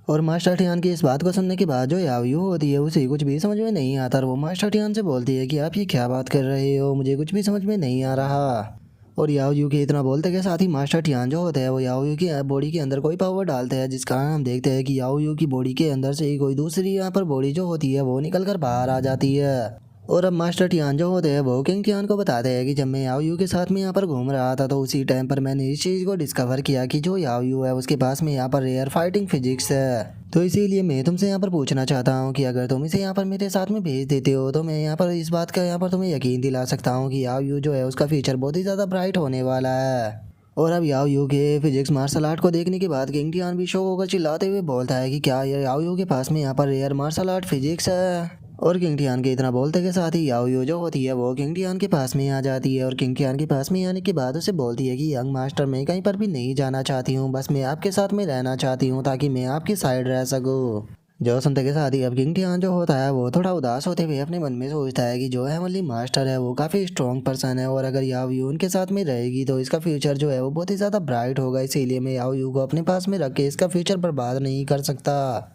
और मास्टर टियान की इस बात को सुनने के बाद जो याओ यू होती है उसे कुछ भी समझ में नहीं आता और वो मास्टर टियान से बोलती है कि आप ये क्या बात कर रहे हो, मुझे कुछ भी समझ में नहीं आ रहा। और याओ यू के इतना बोलते के साथ ही मास्टर टियान जो होते हैं वो याओ यू की बॉडी के अंदर कोई पावर डालते हैं, जिस कारण हम देखते हैं कि याओ यू की बॉडी के अंदर से ही कोई दूसरी यहाँ पर बॉडी जो होती है वो निकल कर बाहर आ जाती है। और अब मास्टर टियान जो होते हैं वो किंग टियान को बताते हैं कि जब मैं याओ यू के साथ में यहाँ पर घूम रहा था तो उसी टाइम पर मैंने इस चीज़ को डिस्कवर किया कि जो याओ यू है उसके पास में यहाँ पर रेयर फाइटिंग फिजिक्स है, तो इसीलिए मैं तुमसे यहाँ पर पूछना चाहता हूँ कि अगर तुम इसे यहाँ पर मेरे साथ में भेज देते हो तो मैं यहाँ पर इस बात का यहाँ पर तुम्हें यकीन दिला सकता हूँ कि याओ यू जो है उसका फ्यूचर बहुत ही ज़्यादा ब्राइट होने वाला है। और अब याओ यू के फिजिक्स मार्शल आर्ट को देखने के बाद किंग टियान भी शौक होकर चिल्लाते हुए बोलता है कि क्या ये याओ यू के पास में यहाँ पर रेयर मार्शल आर्ट फिजिक्स है। और किंग टियान के इतना बोलते के साथ ही याओ यू जो होती है वो किंग टियान के पास में आ जाती है और किंग टियान के पास में आने के बाद उसे बोलती है कि यंग मास्टर, मैं कहीं पर भी नहीं जाना चाहती हूँ, बस मैं आपके साथ में रहना चाहती हूँ ताकि मैं आपकी साइड रह सकूँ। जो सुनते के साथ ही अब किंग टियान जो होता है वो थोड़ा उदास होते हुए अपने मन में सोचता है कि जो हेवनली मास्टर है वो काफ़ी स्ट्रॉन्ग पर्सन है और अगर याओ यू उनके साथ में रहेगी तो इसका फ्यूचर जो है वो बहुत ही ज़्यादा ब्राइट होगा, इसीलिए मैं याओ यू को अपने पास में रख के इसका फ्यूचर बर्बाद नहीं कर सकता।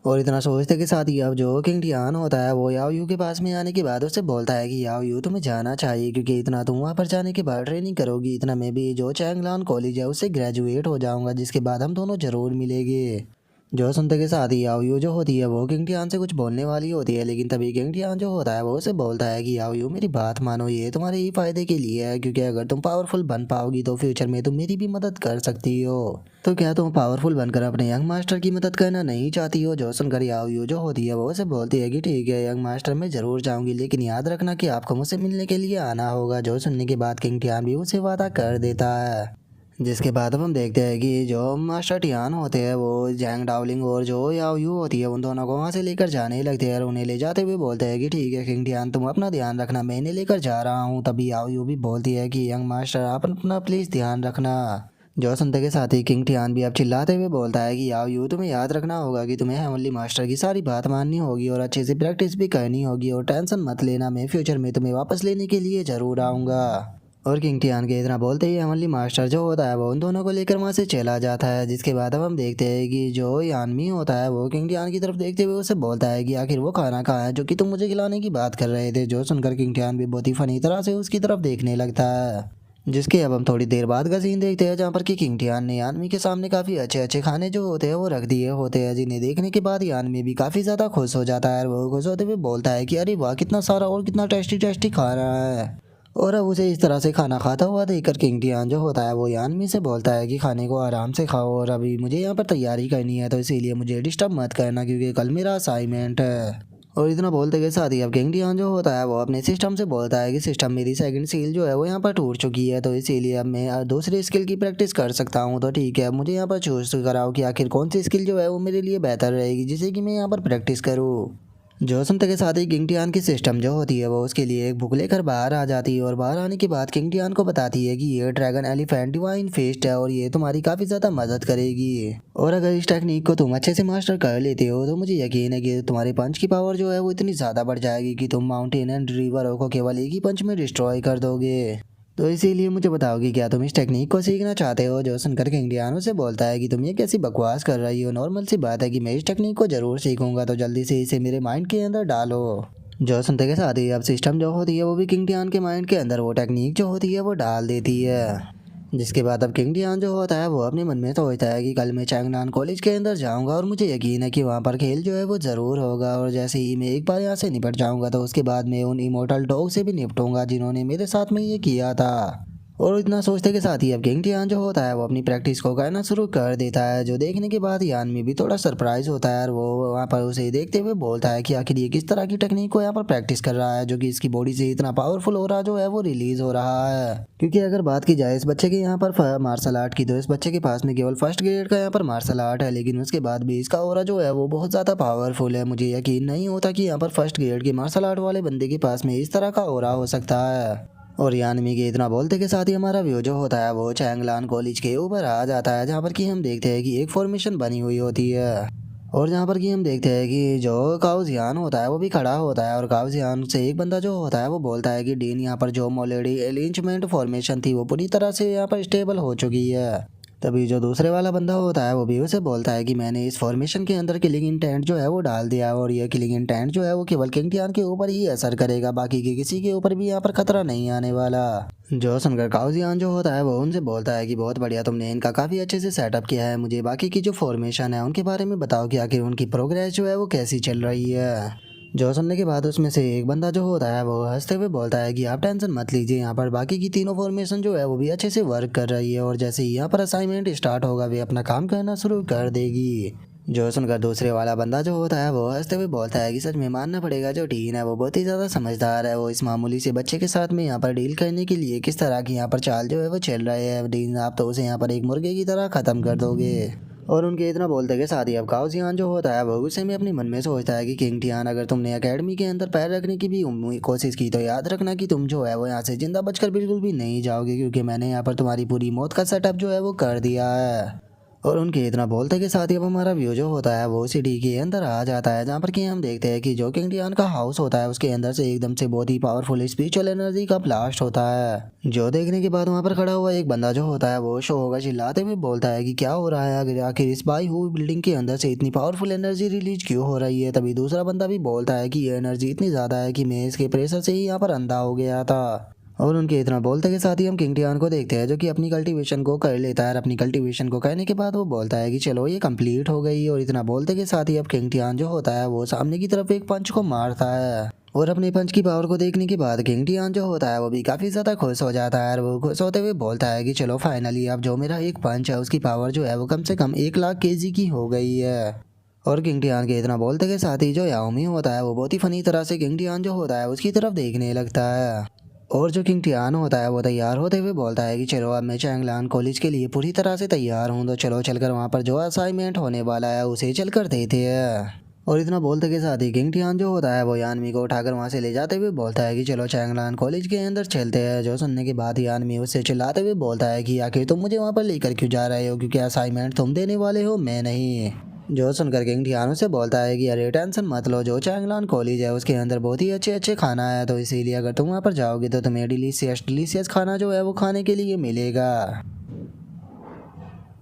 और इतना सोचते के साथ ही अब जो किंग टियान होता है वो याओ यू के पास में आने के बाद उससे बोलता है कि याओ यू तुम्हें जाना चाहिए, क्योंकि इतना तुम वहाँ पर जाने के बाद ट्रेनिंग करोगी इतना मैं भी जो चैंगलान कॉलेज है उससे ग्रेजुएट हो जाऊंगा, जिसके बाद हम दोनों जरूर मिलेंगे। जो सुनते के साथ ही याओ यू जो होती है वो किंग टियान से कुछ बोलने वाली होती है, लेकिन तभी किंग टियान जो होता है वो उसे बोलता है कि याओ यू मेरी बात मानो, ये तुम्हारे ही फायदे के लिए है, क्योंकि अगर तुम पावरफुल बन पाओगी तो फ्यूचर में तुम मेरी भी मदद कर सकती हो। तो क्या तुम पावरफुल बनकर अपने यंग मास्टर की मदद करना नहीं चाहती हो। जो सुनकर याओ यू जो होती है वो उसे बोलती है कि ठीक है यंग मास्टर, मैं जरूर जाऊंगी, लेकिन याद रखना कि आपको मुझसे मिलने के लिए आना होगा। जो सुनने के बाद किंग टियान भी उसे वादा कर देता है। जिसके बाद अब हम देखते हैं कि जो मास्टर टियान होते हैं वो जैंग डाओलिंग और जो याओ यू होती है उन दोनों को वहाँ से लेकर जाने लगते हैं और उन्हें ले जाते हुए बोलते हैं कि ठीक है किंग टियान तुम अपना ध्यान रखना, मैं इन्हें लेकर जा रहा हूँ। तभी याओ यू भी बोलती है कि यंग मास्टर आप अपना प्लीज़ ध्यान रखना। जो सुनते के साथ ही किंग टियान भी अब चिल्लाते हुए बोलता है कि याओ यू तुम्हें याद रखना होगा कि तुम्हें हेवनली मास्टर की सारी बात माननी होगी और अच्छे से प्रैक्टिस भी करनी होगी और टेंशन मत लेना, मैं फ्यूचर में तुम्हें वापस लेने के लिए ज़रूर आऊँगा। और किंग टियान के इतना बोलते ही हेवनली मास्टर जो होता है वो उन दोनों को लेकर वहाँ से चला जाता है। जिसके बाद अब हम देखते हैं कि जो यानमी होता है वो किंग टियान की तरफ देखते हुए उसे बोलता है कि आखिर वो खाना कहाँ है जो कि तुम मुझे खिलाने की बात कर रहे थे। जो सुनकर किंग टियान भी बहुत ही फनी तरह से उसकी तरफ देखने लगता है। जिसके अब हम थोड़ी देर बाद का सीन देखते हैं जहाँ पर कि किंग टियान ने यानमी के सामने काफ़ी अच्छे अच्छे खाने जो होते हैं वो रख दिए होते हैं, जिन्हें देखने के बाद यानमी भी काफ़ी ज़्यादा खुश हो जाता है और वो खुश होते हुए बोलता है कि अरे वाह कितना सारा और कितना टेस्टी टेस्टी खाना है। और अब उसे इस तरह से खाना खाता हुआ देखकर किंग टियान जो होता है वो यानमी से बोलता है कि खाने को आराम से खाओ और अभी मुझे यहाँ पर तैयारी करनी है तो इसीलिए मुझे डिस्टर्ब मत करना क्योंकि कल मेरा असाइनमेंट है। और इतना बोलते के साथ ही अब किंग टियान जो होता है वो अपने सिस्टम से बोलता है कि सिस्टम मेरी सेकंड स्किल जो है वो यहाँ पर टूट चुकी है तो इसीलिए अब मैं दूसरी स्किल की प्रैक्टिस कर सकता हूँ। तो ठीक है, मुझे यहाँ पर चूज कराओ कि आखिर कौन सी स्किल जो है वो मेरे लिए बेहतर रहेगी जिससे कि मैं यहाँ पर प्रैक्टिस करूँ। जो सुनते के साथ ही किंग टियान की सिस्टम जो होती है वो उसके लिए एक बुक लेकर बाहर आ जाती है और बाहर आने के बाद किंग टियान को बताती है कि ये ड्रैगन एलिफेंट डिवाइन फेस्ट है और ये तुम्हारी काफ़ी ज़्यादा मदद करेगी। और अगर इस टेक्निक को तुम अच्छे से मास्टर कर लेते हो तो मुझे यकीन है कि तुम्हारे पंच की पावर जो है वो इतनी ज़्यादा बढ़ जाएगी कि तुम माउंटेन एंड रिवरों को केवल एक ही पंच में डिस्ट्रॉय कर दोगे। तो इसीलिए मुझे बताओ कि क्या तुम इस टेक्निक को सीखना चाहते हो। जो सुनकर किंग टियानो से बोलता है कि तुम ये कैसी बकवास कर रही हो, नॉर्मल सी बात है कि मैं इस टेक्निक को जरूर सीखूंगा, तो जल्दी से इसे मेरे माइंड के अंदर डालो। जो सुनते के साथ ही अब सिस्टम जो होती है वो भी किंग टियान के माइंड के अंदर वो टेक्निक जो होती है वो डाल देती है। जिसके बाद अब किंग टियान जो होता है वो अपने मन में सोचता है कि कल मैं चैंगनान कॉलेज के अंदर जाऊंगा और मुझे यकीन है कि वहाँ पर खेल जो है वो ज़रूर होगा और जैसे ही मैं एक बार यहाँ से निपट जाऊंगा तो उसके बाद मैं उन इमोर्टल डॉग से भी निपटूंगा जिन्होंने मेरे साथ में ये किया था। और इतना सोचते के साथ ही अब किंग टियान जो होता है वो अपनी प्रैक्टिस को करना शुरू कर देता है। जो देखने के बाद यान में भी थोड़ा सरप्राइज होता है और वो वहाँ पर उसे देखते हुए बोलता है कि आखिर ये किस तरह की टेक्निक को यहाँ पर प्रैक्टिस कर रहा है जो कि इसकी बॉडी से इतना पावरफुल हो रहा जो है वो रिलीज हो रहा है। क्योंकि अगर बात की जाए इस बच्चे के यहाँ पर मार्शल आर्ट की तो इस बच्चे के पास में केवल फर्स्ट ग्रेड का यहाँ पर मार्शल आर्ट है, लेकिन उसके बाद भी इसका ऑरा जो है वो बहुत ज़्यादा पावरफुल है। मुझे यकीन नहीं होता कि यहाँ पर फर्स्ट ग्रेड के मार्शल आर्ट वाले बंदे के पास में इस तरह का ऑरा हो सकता है। और यानमी के इतना बोलते के साथ ही हमारा व्यू जो होता है वो चैंगलान कॉलेज के ऊपर आ जाता है जहाँ पर कि हम देखते हैं कि एक फॉर्मेशन बनी हुई होती है और जहाँ पर कि हम देखते हैं कि जो काउजियान होता है वो भी खड़ा होता है और काउजियान से एक बंदा जो होता है वो बोलता है कि डीन यहाँ पर जो ऑलरेडी अरेंजमेंट फॉर्मेशन थी वो पूरी तरह से यहाँ पर स्टेबल हो चुकी है। तभी जो दूसरे वाला बंदा होता है वो भी उसे बोलता है कि मैंने इस फॉर्मेशन के अंदर किलिंग इंटेंट जो है वो डाल दिया है और ये किलिंग इंटेंट जो है वो केवल किंग टियान के ऊपर ही असर करेगा, बाकी के किसी के ऊपर भी यहाँ पर खतरा नहीं आने वाला। जो सुनकर काउजियान जो होता है वो उनसे बोलता है कि बहुत बढ़िया, तुमने इनका काफ़ी अच्छे से सेटअप किया है, मुझे बाकी की जो फॉर्मेशन है उनके बारे में बताओ कि आखिर उनकी प्रोग्रेस जो है वो कैसी चल रही है। जो सुनने के बाद उसमें से एक बंदा जो होता है वो हंसते हुए बोलता है कि आप टेंशन मत लीजिए, यहाँ पर बाकी की तीनों फॉर्मेशन जो है वो भी अच्छे से वर्क कर रही है और जैसे ही यहाँ पर असाइनमेंट स्टार्ट होगा वे अपना काम करना शुरू कर देगी। जो सुनकर दूसरे वाला बंदा जो होता है वो हंसते हुए बोलता है कि सच में मानना पड़ेगा जो टीन है वो बहुत ही ज़्यादा समझदार है, वो इस मामूली से बच्चे के साथ में यहाँ पर डील करने के लिए किस तरह की यहाँ पर चाल जो है वो चल रहे हैं। डीन आप तो उसे यहाँ पर एक मुर्गे की तरह ख़त्म कर दोगे। और उनके इतना बोलते के साथ ही अब काउजियान जो होता है वो गुस्से में अपने मन में सोचता है कि किंग टियान अगर तुमने एकेडमी के अंदर पैर रखने की भी कोशिश की तो याद रखना कि तुम जो है वो यहाँ से जिंदा बचकर बिल्कुल भी नहीं जाओगे, क्योंकि मैंने यहाँ पर तुम्हारी पूरी मौत का सेटअप जो है वो कर दिया है। और उनके इतना बोलते के साथ ही अब हमारा व्यू जो होता है वो सिटी के अंदर आ जाता है जहाँ पर कि हम देखते हैं कि जो किंग टियान का हाउस होता है उसके अंदर से एकदम से बहुत ही पावरफुल स्पिरिचुअल एनर्जी का ब्लास्ट होता है। जो देखने के बाद वहाँ पर खड़ा हुआ एक बंदा जो होता है वो शो होगा चिल्लाते हुए बोलता है कि क्या हो रहा है, अगर आखिर इस बाई हुई बिल्डिंग के अंदर से इतनी पावरफुल एनर्जी रिलीज क्यों हो रही है। तभी दूसरा बंदा भी बोलता है कि ये एनर्जी इतनी ज़्यादा है कि मैं इसके प्रेशर से ही यहाँ पर अंधा हो गया था। और उनके इतना बोलते के साथ ही हम किंग टियान को देखते हैं जो कि अपनी कल्टीवेशन को कर लेता है और अपनी कल्टीवेशन को करने के बाद वो बोलता है कि चलो ये कंप्लीट हो गई। और इतना बोलते के साथ ही अब किंग टियान जो होता है वो सामने की तरफ एक पंच को मारता है और अपने पंच की पावर को देखने के बाद किंग टियान जो होता है वो भी काफ़ी ज़्यादा खुश हो जाता है और वो खुश होते हुए बोलता है कि चलो फाइनली अब जो मेरा एक पंच है उसकी पावर जो है वो कम से कम 1 लाख केजी की हो गई है। और किंग टियान के इतना बोलते के साथ ही जो याओमी होता है वो बहुत ही फनी तरह से किंग टियान जो होता है उसकी तरफ देखने लगता है और जो किंग टियान होता है वो तैयार होते हुए बोलता है कि चलो अब मैं चैंगलान कॉलेज के लिए पूरी तरह से तैयार हूँ, तो चलो चलकर वहाँ पर जो असाइनमेंट होने वाला है उसे चल कर देते हैं। और इतना बोलते के साथ ही किंग टियान जो होता है वो यानमी को उठाकर वहाँ से ले जाते हुए बोलता है कि चलो चैंगलान कॉलेज के अंदर चलते हैं। जो सुनने के बाद यानमी उससे चिल्लाते हुए बोलता है कि आखिर तुम मुझे वहाँ पर लेकर क्यों जा रहे हो, क्योंकि असाइनमेंट तुम देने वाले हो, मैं नहीं। जो सुनकर किंग टियानो से बोलता है कि अरे टेंशन मत लो, जो चैंगलान कॉलेज है उसके अंदर बहुत ही अच्छे अच्छे खाना है, तो इसीलिए अगर तुम वहाँ पर जाओगे तो तुम्हें डिलीशियस डिलीशियस खाना जो है वो खाने के लिए मिलेगा।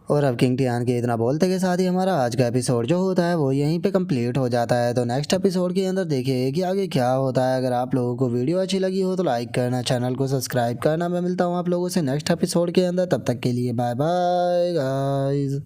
और अब किंग टियान के इतना बोलते के साथ ही हमारा आज का एपिसोड जो होता है वो यहीं पे कंप्लीट हो जाता है। तो नेक्स्ट एपिसोड के अंदर देखिए कि आगे क्या होता है। अगर आप लोगों को वीडियो अच्छी लगी हो तो लाइक करना, चैनल को सब्सक्राइब करना। मैं मिलता हूँ आप लोगों से नेक्स्ट एपिसोड के अंदर, तब तक के लिए बाय बाय गाइस।